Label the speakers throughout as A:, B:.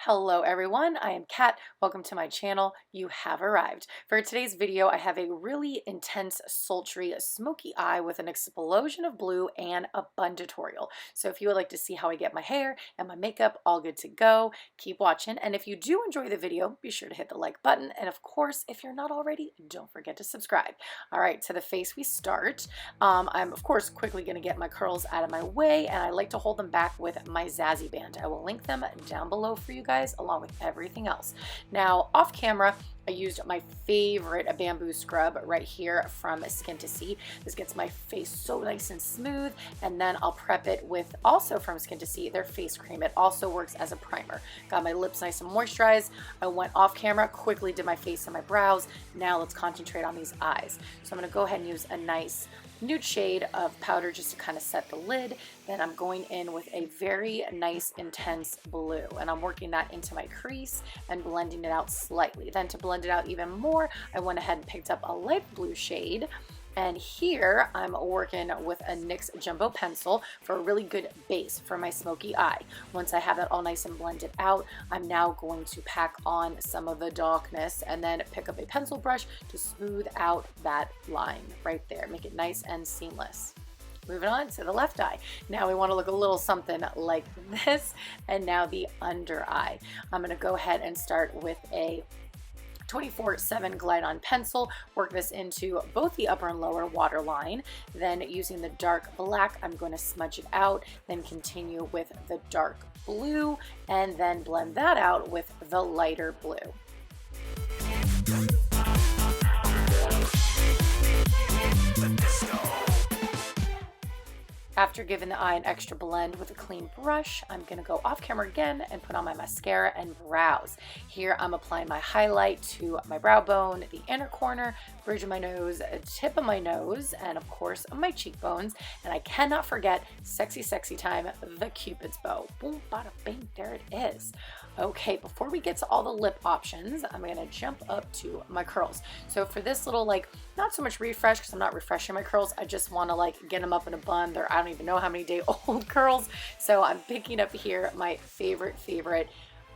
A: Hello everyone, I am Kat. Welcome to my channel. You have arrived. For today's video, I have a really intense, sultry, smoky eye with an explosion of blue and a bun tutorial. So if you would like to see how I get my hair and my makeup all good to go, keep watching. And if you do enjoy the video, be sure to hit the like button. And of course, if you're not already, don't forget to subscribe. All right, to the face we start. I'm of course quickly going to get my curls out of my way, and I like to hold them back with my Zazzy band. I will link them down below for you guys along with everything else. Now off camera, I used my favorite bamboo scrub right here from Skin to See. This gets my face so nice and smooth, and then I'll prep it with, also from Skin to See, their face cream. It also works as a primer. Got my lips nice and moisturized. I went off camera, quickly did my face and my brows. Now let's concentrate on these eyes. So I'm going to go ahead and use a nice nude shade of powder just to kind of set the lid. Then I'm going in with a very nice intense blue, and I'm working that into my crease and blending it out slightly. Then to blend it out even more, I went ahead and picked up a light blue shade. And here I'm working with a NYX Jumbo pencil for a really good base for my smoky eye. Once I have that all nice and blended out, I'm now going to pack on some of the darkness and then pick up a pencil brush to smooth out that line right there. Make it nice and seamless. Moving on to the left eye. Now we want to look a little something like this. And now the under eye. I'm going to go ahead and start with a 24/7 Glide On pencil, work this into both the upper and lower waterline. Then using the dark black, I'm going to smudge it out, then continue with the dark blue, and then blend that out with the lighter blue. After giving the eye an extra blend with a clean brush, I'm going to go off camera again and put on my mascara and brows. Here I'm applying my highlight to my brow bone, the inner corner, bridge of my nose, tip of my nose, and of course my cheekbones. And I cannot forget sexy, sexy time, the Cupid's bow. Boom, bada, bing, there it is. Okay, before we get to all the lip options, I'm going to jump up to my curls. So for this little, like, not so much refresh because I'm not refreshing my curls. I just want to like get them up in a bun. I don't even know how many day old curls. So I'm picking up here my favorite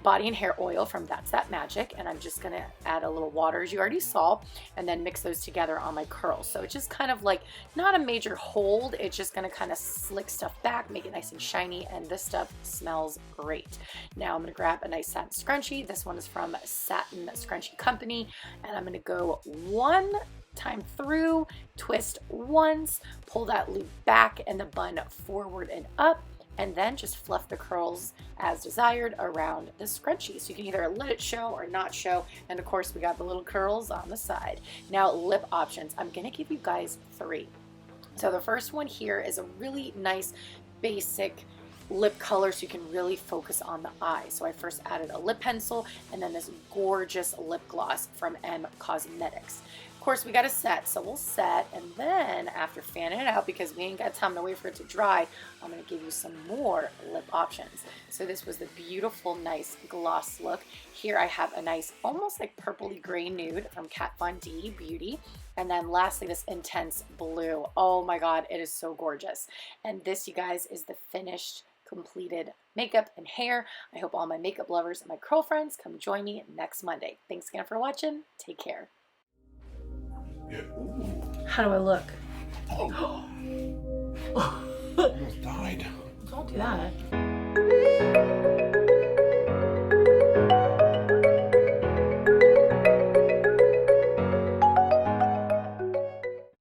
A: body and hair oil from That's That Magic, and I'm just gonna add a little water, as you already saw, and then mix those together on my curls. So it's just kind of like not a major hold, it's just gonna kind of slick stuff back, make it nice and shiny, and this stuff smells great. Now I'm gonna grab a nice satin scrunchie. This one is from Satin Scrunchie Company, and I'm gonna go one time through, twist once, pull that loop back and the bun forward and up, and then just fluff the curls as desired around the scrunchie. So you can either let it show or not show. And of course we got the little curls on the side. Now lip options, I'm gonna give you guys 3. So the first one here is a really nice basic lip color, so you can really focus on the eye. So I first added a lip pencil and then this gorgeous lip gloss from M Cosmetics. Of course we got to set, so we'll set, and then after fanning it out, because we ain't got time to wait for it to dry, I'm going to give you some more lip options. So this was the beautiful nice gloss look. Here I have a nice almost like purpley gray nude from Kat Von D Beauty, and then lastly this intense blue. Oh my god, it is so gorgeous. And this, you guys, is the finished completed makeup and hair. I hope all my makeup lovers and my curl friends come join me next Monday. Thanks again for watching. Take care.
B: Yeah.
A: How do I look?
B: Oh. Almost died.
A: Don't do that.